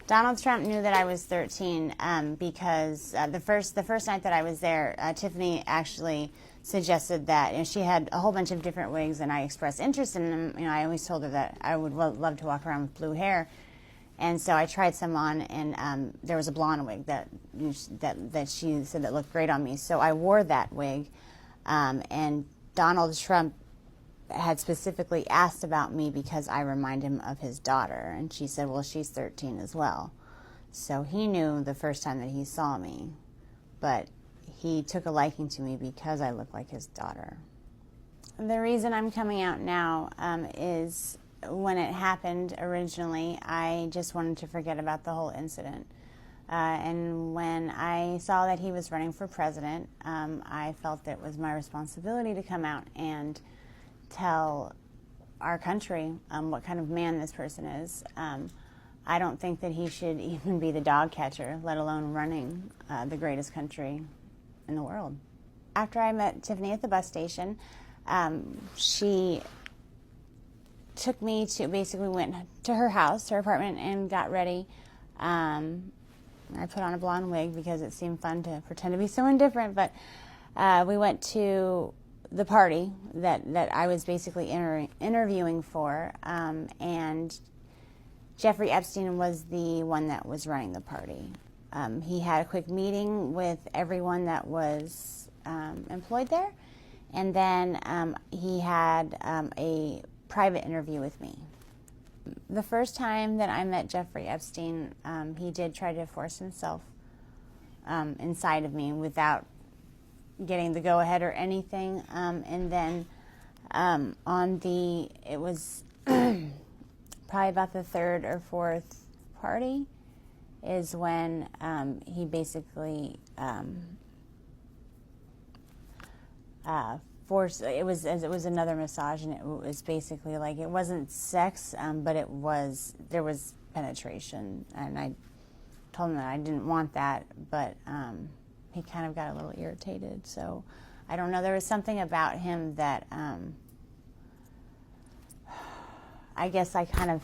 Donald Trump knew that I was 13 because the first night that I was there, Tiffany actually suggested that, you know, she had a whole bunch of different wigs, and I expressed interest in them. You know, I always told her that I would love to walk around with blue hair, and so I tried some on, and there was a blonde wig that she said that looked great on me. So I wore that wig, and Donald Trump had specifically asked about me because I remind him of his daughter, and she said, well, she's 13 as well. So he knew the first time that he saw me, but he took a liking to me because I look like his daughter. The reason I'm coming out now is when it happened originally, I just wanted to forget about the whole incident. And when I saw that he was running for president, I felt it was my responsibility to come out and tell our country what kind of man this person is. I don't think that he should even be the dog catcher, let alone running the greatest country in the world. After I met Tiffany at the bus station, she took me to, basically went to her house, her apartment, and got ready. I put on a blonde wig because it seemed fun to pretend to be someone different, but we went to the party that I was basically interviewing for, and Jeffrey Epstein was the one that was running the party. He had a quick meeting with everyone that was employed there, and then he had a private interview with me. The first time that I met Jeffrey Epstein, he did try to force himself inside of me without getting the go-ahead or anything, and then it was probably about the third or fourth party is when he basically forced, it was another massage, and it was basically like, it wasn't sex, but there was penetration, and I told him that I didn't want that, but he kind of got a little irritated. So I don't know, there was something about him that I guess I kind of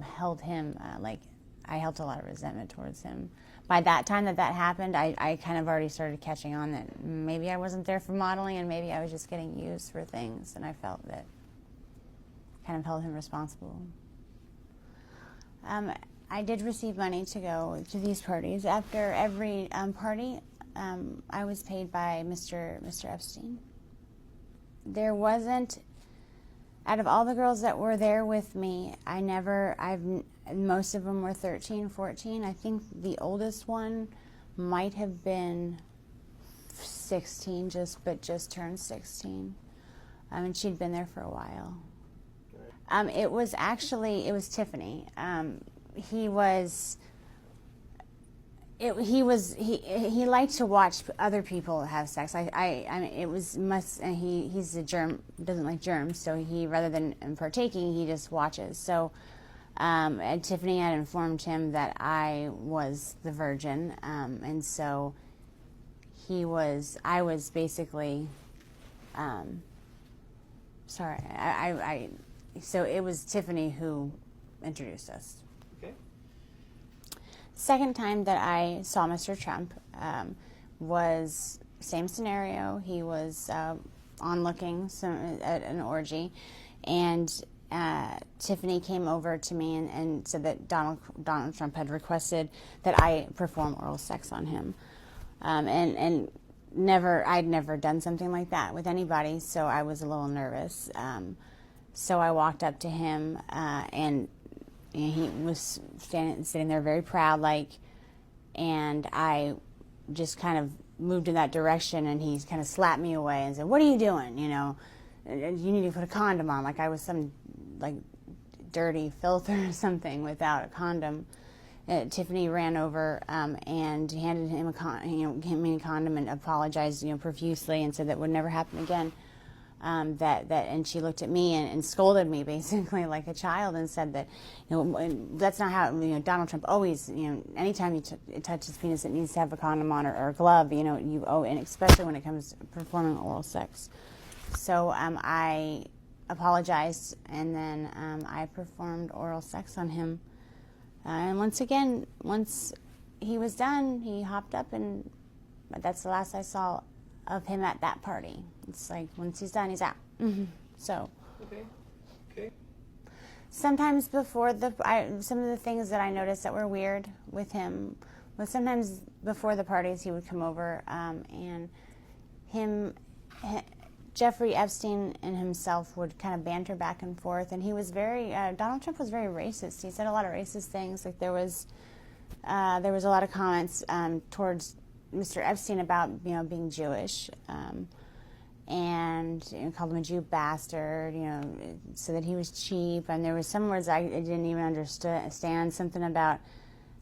held him, like I held a lot of resentment towards him. By that time that happened, I kind of already started catching on that maybe I wasn't there for modeling, and maybe I was just getting used for things, and I felt that kind of held him responsible. I did receive money to go to these parties. After every party, I was paid by Mr. Epstein. There wasn't, out of all the girls that were there with me, most of them were 13, 14. I think the oldest one might have been 16, just turned 16. And she'd been there for a while. It was Tiffany. He liked to watch other people have sex. He's a germ, doesn't like germs, so he, rather than partaking, he just watches. So and Tiffany had informed him that I was the virgin, and so I was basically, so it was Tiffany who introduced us. Okay. Second time that I saw Mr. Trump was same scenario. He was onlooking at an orgy, and Tiffany came over to me and said that Donald Trump had requested that I perform oral sex on him, and I'd never done something like that with anybody, so I was a little nervous. So I walked up to him, and he was sitting there very proud, and I just kind of moved in that direction, and he kind of slapped me away and said, "What are you doing? You know, you need to put a condom on," like I was some dirty filth or something without a condom. Tiffany ran over and handed him a condom and apologized, profusely, and said that would never happen again. And she looked at me and scolded me basically like a child and said that, that's not how, Donald Trump always, anytime you touch his penis, it needs to have a condom on or a glove, and especially when it comes to performing oral sex. So I apologized, and then I performed oral sex on him. And once again, once he was done, he hopped up, and that's the last I saw of him at that party. It's like once he's done, he's out. So. Okay. Sometimes before some of the things that I noticed that were weird with him was sometimes before the parties he would come over, and Jeffrey Epstein and himself would kind of banter back and forth, and he was Donald Trump was very racist. He said a lot of racist things. Like there was a lot of comments towards Mr. Epstein about being Jewish. And called him a Jew bastard, so that he was cheap. And there was some words I didn't even understand. Something about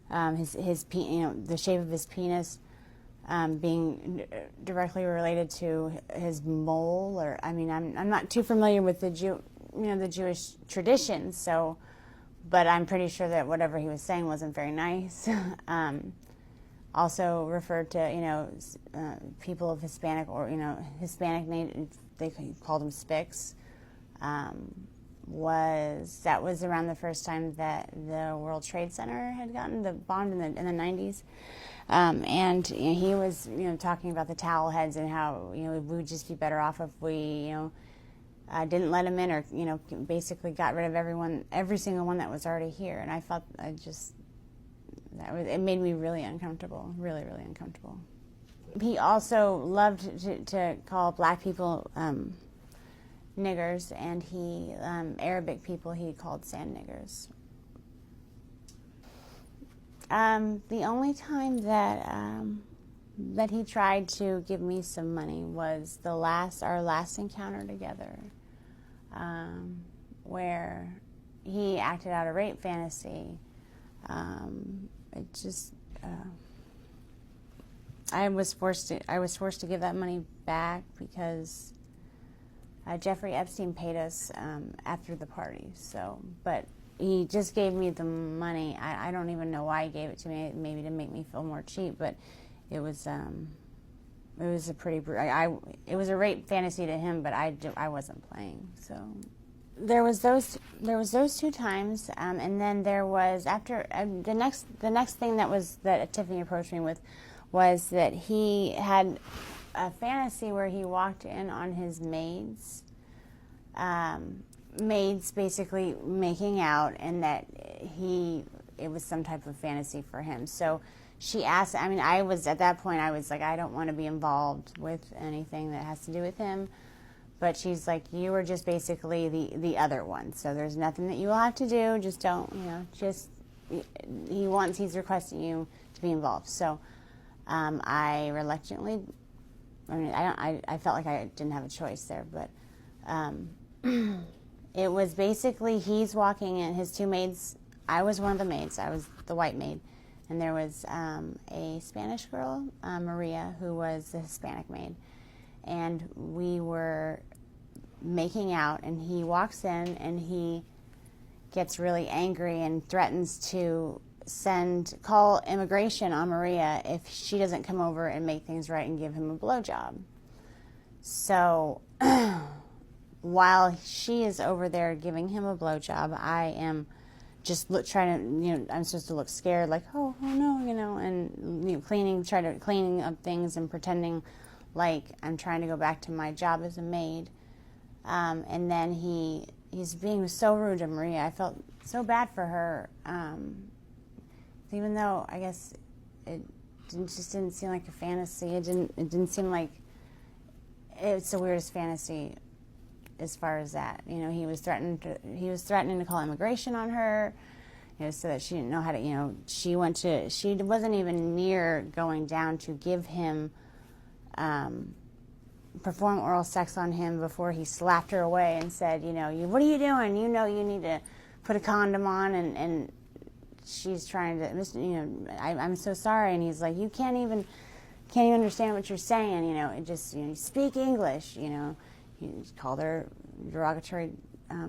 the shape of his penis being directly related to his mole. Or I'm not too familiar with the the Jewish traditions. So, but I'm pretty sure that whatever he was saying wasn't very nice. Also referred to, people of Hispanic or, Hispanic name, they called them spics. That was around the first time that the World Trade Center had gotten the bombed in the 90s. And he was, talking about the towel heads and how, we would just be better off if we, didn't let him in, or, basically got rid of every single one that was already here. And I felt it made me really uncomfortable, really, really uncomfortable. He also loved to call black people niggers, and Arabic people he called sand niggers. The only time that he tried to give me some money was our last encounter together, where he acted out a rape fantasy. I was forced to give that money back because Jeffrey Epstein paid us after the party. So, but he just gave me the money. I don't even know why he gave it to me. Maybe to make me feel more cheap, but it was a pretty. It was a rape fantasy to him, but I wasn't playing. So. There was those 2 times, and then there was after the next thing that Tiffany approached me with was that he had a fantasy where he walked in on his maids basically making out, and that it was some type of fantasy for him. So she asked. I was at that point. I was like, I don't want to be involved with anything that has to do with him. But she's like, you were just basically the other one. So there's nothing that you will have to do. Just don't, he's requesting you to be involved. So I reluctantly, I felt like I didn't have a choice there. But it was basically he's walking in, his 2 maids. I was one of the maids. I was the white maid. And there was a Spanish girl, Maria, who was the Hispanic maid. And we were making out, and he walks in, and he gets really angry and threatens to call immigration on Maria if she doesn't come over and make things right and give him a blowjob. So while she is over there giving him a blowjob, I am just trying to, I'm supposed to look scared, like, oh no, and cleaning up things and pretending like I'm trying to go back to my job as a maid. And then he's being so rude to Maria. I felt so bad for her, even though I guess it just didn't seem like a fantasy. It didn't seem like it's the weirdest fantasy as far as that. He was threatening to call immigration on her, so that she didn't know how to. She wasn't even near going down to give him. Perform oral sex on him before he slapped her away and said, what are you doing? You need to put a condom on, and she's trying to, I'm so sorry, and he's like, you can't even understand what you're saying, it just, you speak English, he called her derogatory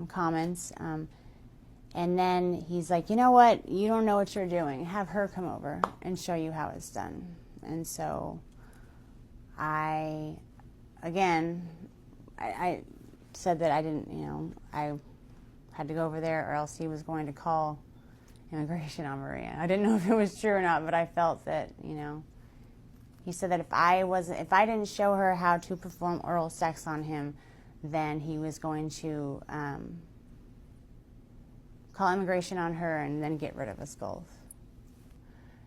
comments, and then he's like, you know what, you don't know what you're doing, have her come over and show you how it's done. And so I said that I didn't, I had to go over there, or else he was going to call immigration on Maria. I didn't know if it was true or not, but I felt that, you know, he said that if I didn't show her how to perform oral sex on him, then he was going to call immigration on her and then get rid of us both.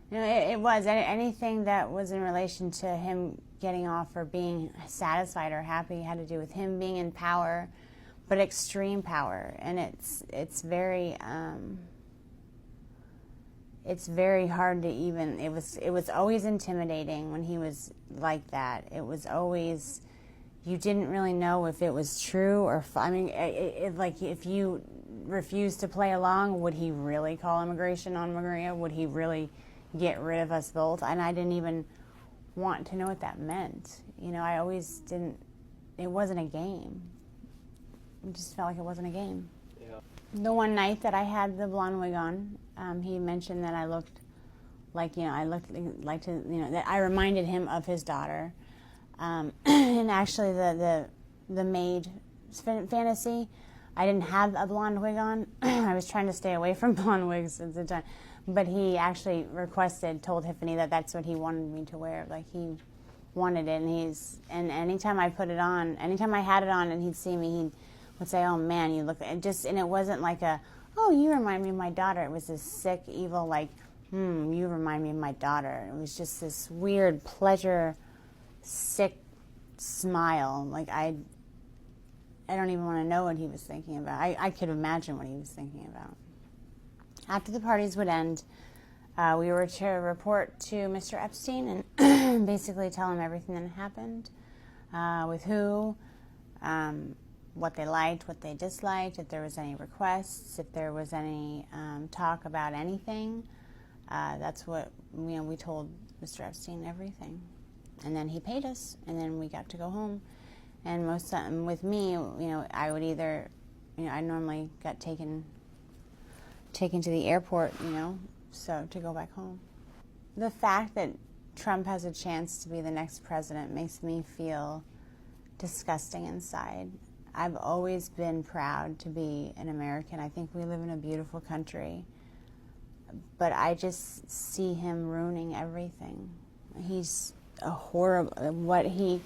You know, it was anything that was in relation to him getting off or being satisfied or happy had to do with him being in power, but extreme power, and it's very hard to even. It was always intimidating when he was like that. It was always, you didn't really know if it was true or. I mean, like if you refused to play along, would he really call immigration on Maria? Would he really get rid of us both? And I didn't even want to know what that meant. You know, I always didn't. It wasn't a game. It just felt like it wasn't a game. Yeah. The one night that I had the blonde wig on, he mentioned that I looked like, you know, I looked like to, you know, that I reminded him of his daughter. And actually, the maid fantasy, I didn't have a blonde wig on. I was trying to stay away from blonde wigs at the time. But he actually told Tiffany that that's what he wanted me to wear. Like, he wanted it, and anytime I put it on, anytime I had it on and he'd see me, he would say, "Oh man, you look," and it wasn't like "Oh, you remind me of my daughter." It was this sick, evil, like, you remind me of my daughter. It was just this weird pleasure, sick smile. Like, I don't even want to know what he was thinking about. I could imagine what he was thinking about. After the parties would end, we were to report to Mr. Epstein and basically tell him everything that happened, with who, what they liked, what they disliked, if there was any requests, if there was any talk about anything. That's what, you know, we told Mr. Epstein everything. And then he paid us, and then we got to go home. And with me, you know, I would either, you know, I normally got taken to the airport, you know, so to go back home. The fact that Trump has a chance to be the next president makes me feel disgusting inside. I've always been proud to be an American. I think we live in a beautiful country. But I just see him ruining everything. He's a horrible, what he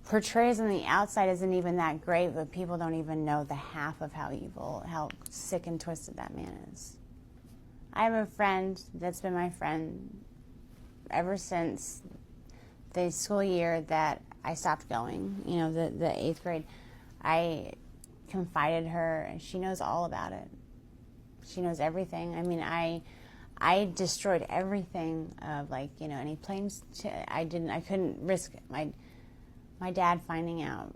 portrays on the outside isn't even that great, but people don't even know the half of how evil, how sick and twisted that man is. I have a friend that's been my friend ever since the school year that I stopped going, you know, the 8th grade. I confided her, and she knows all about it. She knows everything. I mean, I destroyed everything of, like, you know, any planes. I couldn't risk my dad finding out.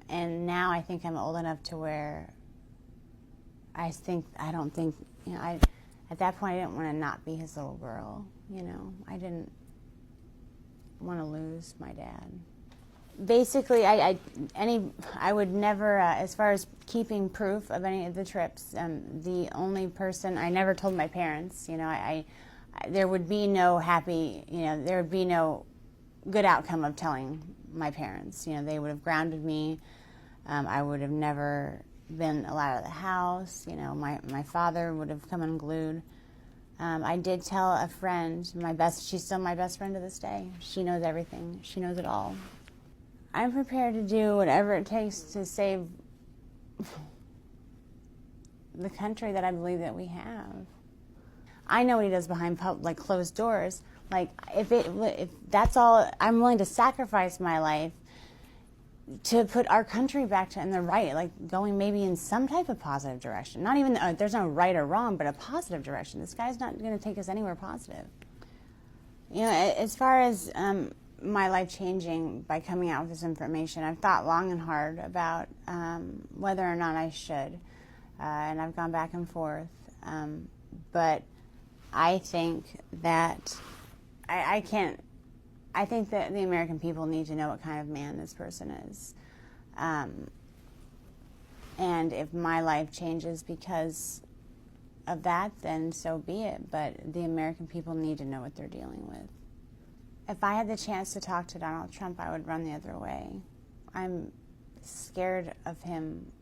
And now I think I'm old enough to where I don't think, you know, at that point I didn't want to not be his little girl, you know. I didn't want to lose my dad. Basically, I would never, as far as keeping proof of any of the trips, the only person, I never told my parents, you know, there would be no happy, you know, there would be no good outcome of telling my parents. You know, they would have grounded me. I would have never been allowed out of the house. You know, my father would have come unglued. I did tell a friend, she's still my best friend to this day. She knows everything. She knows it all. I'm prepared to do whatever it takes to save the country that I believe that we have. I know what he does behind closed doors. Like, if that's all, I'm willing to sacrifice my life to put our country back in the right, like going maybe in some type of positive direction. Not even, there's no right or wrong, but a positive direction. This guy's not going to take us anywhere positive. You know, as far as my life changing by coming out with this information, I've thought long and hard about whether or not I should. And I've gone back and forth. But I think that I think that the American people need to know what kind of man this person is. And if my life changes because of that, then so be it. But the American people need to know what they're dealing with. If I had the chance to talk to Donald Trump, I would run the other way. I'm scared of him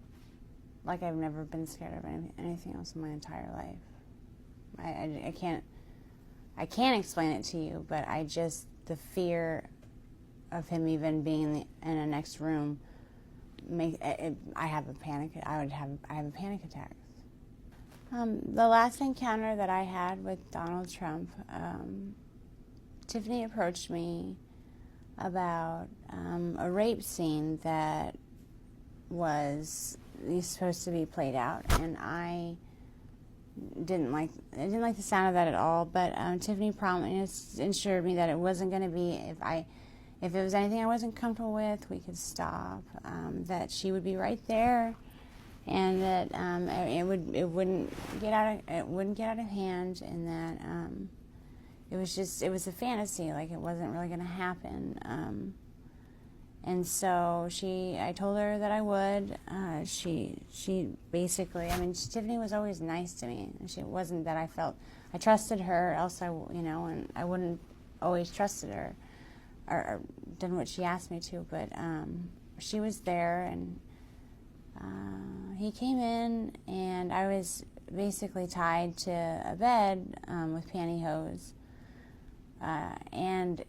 like I've never been scared of anything else in my entire life. I can't explain it to you, but the fear of him even being in the next room, I have a panic attacks. The last encounter that I had with Donald Trump, Tiffany approached me about a rape scene that was supposed to be played out, and I didn't like the sound of that at all. But Tiffany promised, assured me that it wasn't going to be, if it was anything I wasn't comfortable with, we could stop. That she would be right there, and that it wouldn't get out of hand, and that it was a fantasy, like it wasn't really going to happen. And so I told her that I would. She basically, Tiffany was always nice to me. It wasn't that I trusted her, else and I wouldn't always trusted her or done what she asked me to. But she was there, and he came in, and I was basically tied to a bed with pantyhose, and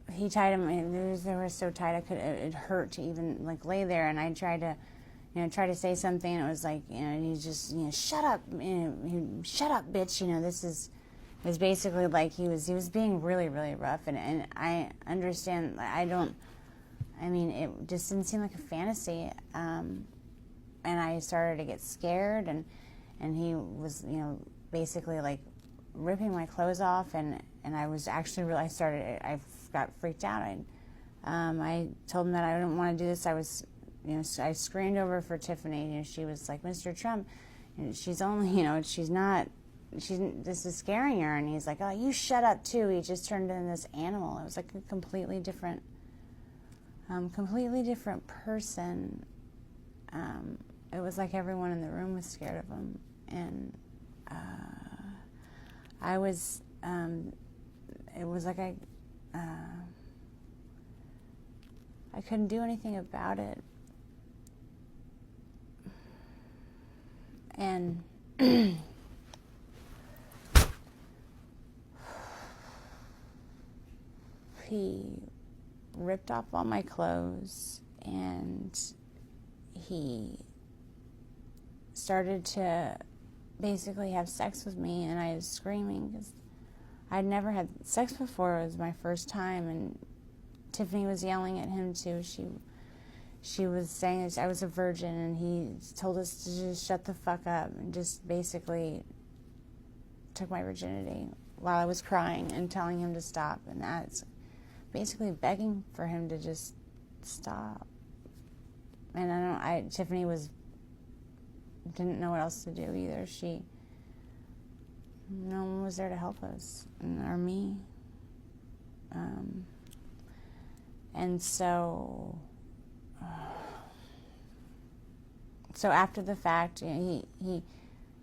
he tied him. They were so tight, it hurt to even lay there. And I tried to say something. And it was like, he just, shut up, shut up, bitch. It was basically like he was being really, really rough. And I understand. It just didn't seem like a fantasy. And I started to get scared, and he was, basically ripping my clothes off, and I was actually I got freaked out. I told him that I didn't want to do this. I screamed over for Tiffany. She was like, Mr. Trump, she's only, this is scaring her. And he's like, oh, you shut up too. He just turned into this animal. It was like a completely different person. It was like everyone in the room was scared of him, and I was. It was like I couldn't do anything about it, and he ripped off all my clothes, and he started to basically have sex with me, and I was screaming because I'd never had sex before. It was my first time, and Tiffany was yelling at him too. She was saying I was a virgin, and he told us to just shut the fuck up, and just basically took my virginity while I was crying and telling him to stop. And that's basically begging for him to just stop. And Tiffany didn't know what else to do either. No one was there to help us, or me. And so after the fact, he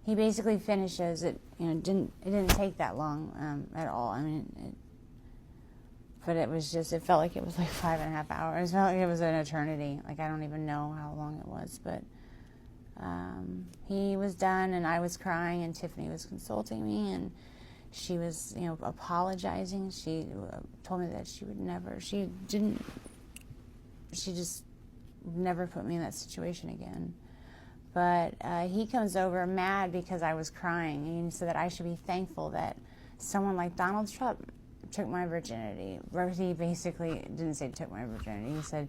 basically finishes it. It didn't take that long at all. But it was just, it felt like it was 5.5 hours. It felt like it was an eternity. I don't even know how long it was, but he was done, and I was crying, and Tiffany was consulting me, and she was, apologizing. She told me that she just never put me in that situation again. But he comes over mad because I was crying, and he said that I should be thankful that someone like Donald Trump took my virginity. He basically didn't say took my virginity. He said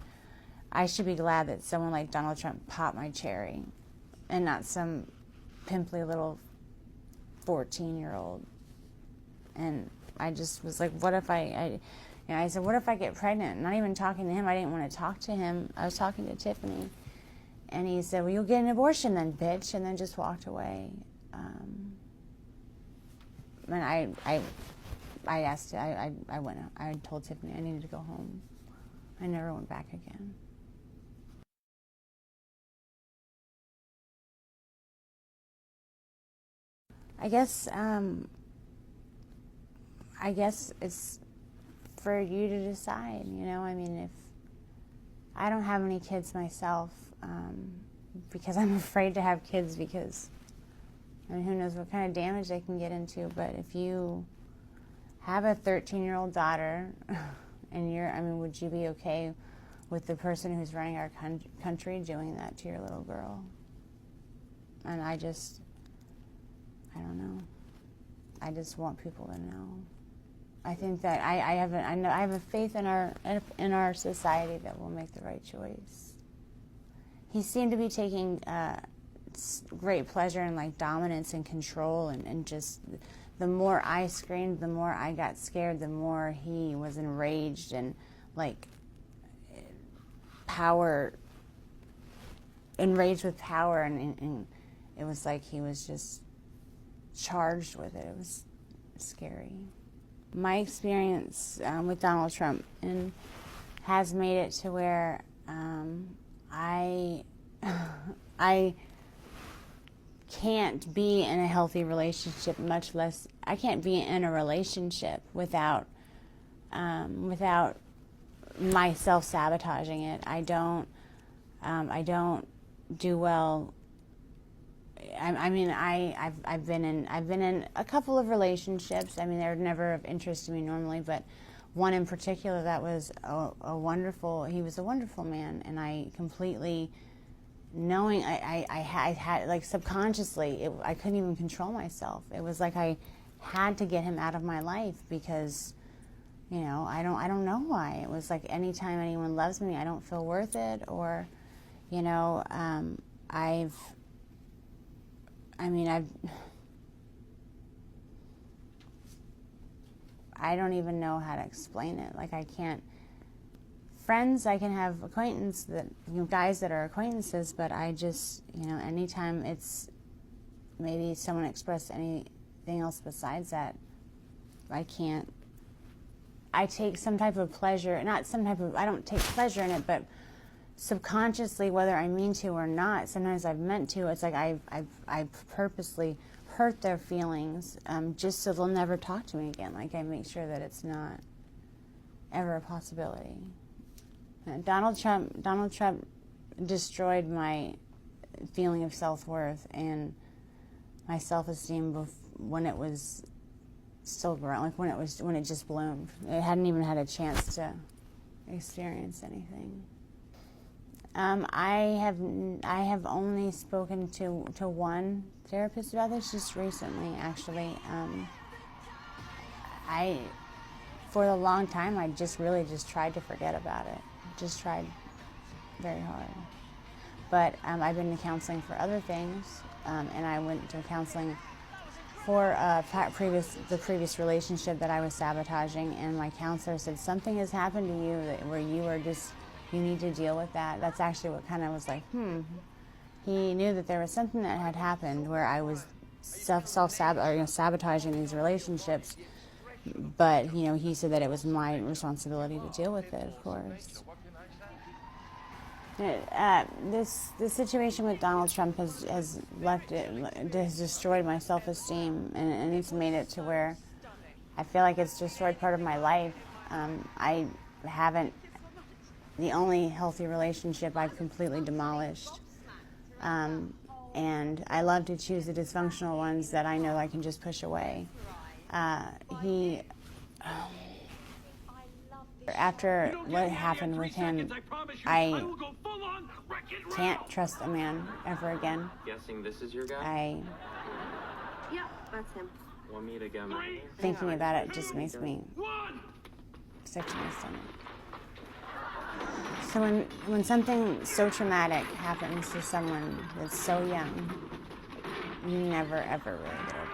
I should be glad that someone like Donald Trump popped my cherry, and not some pimply little 14-year-old. And I just was like, what if I said, what if I get pregnant? Not even talking to him. I didn't want to talk to him. I was talking to Tiffany. And he said, well, you'll get an abortion then, bitch, and then just walked away. And I asked, I went out. I told Tiffany I needed to go home. I never went back again. I guess it's for you to decide, if I don't have any kids myself, because I'm afraid to have kids, because I mean, who knows what kind of damage they can get into, but if you have a 13-year-old daughter and would you be okay with the person who's running our country doing that to your little girl? And I don't know. I just want people to know. I think that I have a faith in our society that will make the right choice. He seemed to be taking great pleasure in like dominance and control, and just the more I screamed, the more I got scared, the more he was enraged and enraged with power, and it was like he was just charged with it. It was scary. My experience with Donald Trump has made it to where I can't be in a healthy relationship, much less I can't be in a relationship without myself sabotaging it. I don't do well. I've been in a couple of relationships. I mean, they're never of interest to me normally, but one in particular that was he was a wonderful man, and I completely, knowing I had like subconsciously, I couldn't even control myself. It was like I had to get him out of my life because, I don't know why. It was like anytime anyone loves me, I don't feel worth it, or, I don't even know how to explain it. Like, I can't. Friends, I can have guys that are acquaintances, but I just, anytime it's maybe someone expressed anything else besides that, I can't. I take some type of pleasure, I don't take pleasure in it, but subconsciously, whether I mean to or not, sometimes I've meant to. It's like I've purposely hurt their feelings just so they'll never talk to me again. Like, I make sure that it's not ever a possibility. Donald Trump destroyed my feeling of self-worth and my self-esteem when it was still growing, like when it just bloomed. It hadn't even had a chance to experience anything. I have only spoken to one therapist about this just recently, actually. For a long time, I really tried to forget about it. Just tried very hard. But I've been to counseling for other things, and I went to counseling for the previous relationship that I was sabotaging, and my counselor said, something has happened to you where you need to deal with that. That's actually what kind of was like, He knew that there was something that had happened where I was sabotaging these relationships, but he said that it was my responsibility to deal with it, of course. This situation with Donald Trump has destroyed my self-esteem, and it's made it to where I feel like it's destroyed part of my life. The only healthy relationship I've completely demolished. And I love to choose the dysfunctional ones that I know I can just push away. After what happened with him, I can't trust a man ever again. Guessing this is your guy? Yeah, that's him. Want me to go? Thinking about it just makes me sick to my stomach. So when something so traumatic happens to someone that's so young, you never, ever really get over it.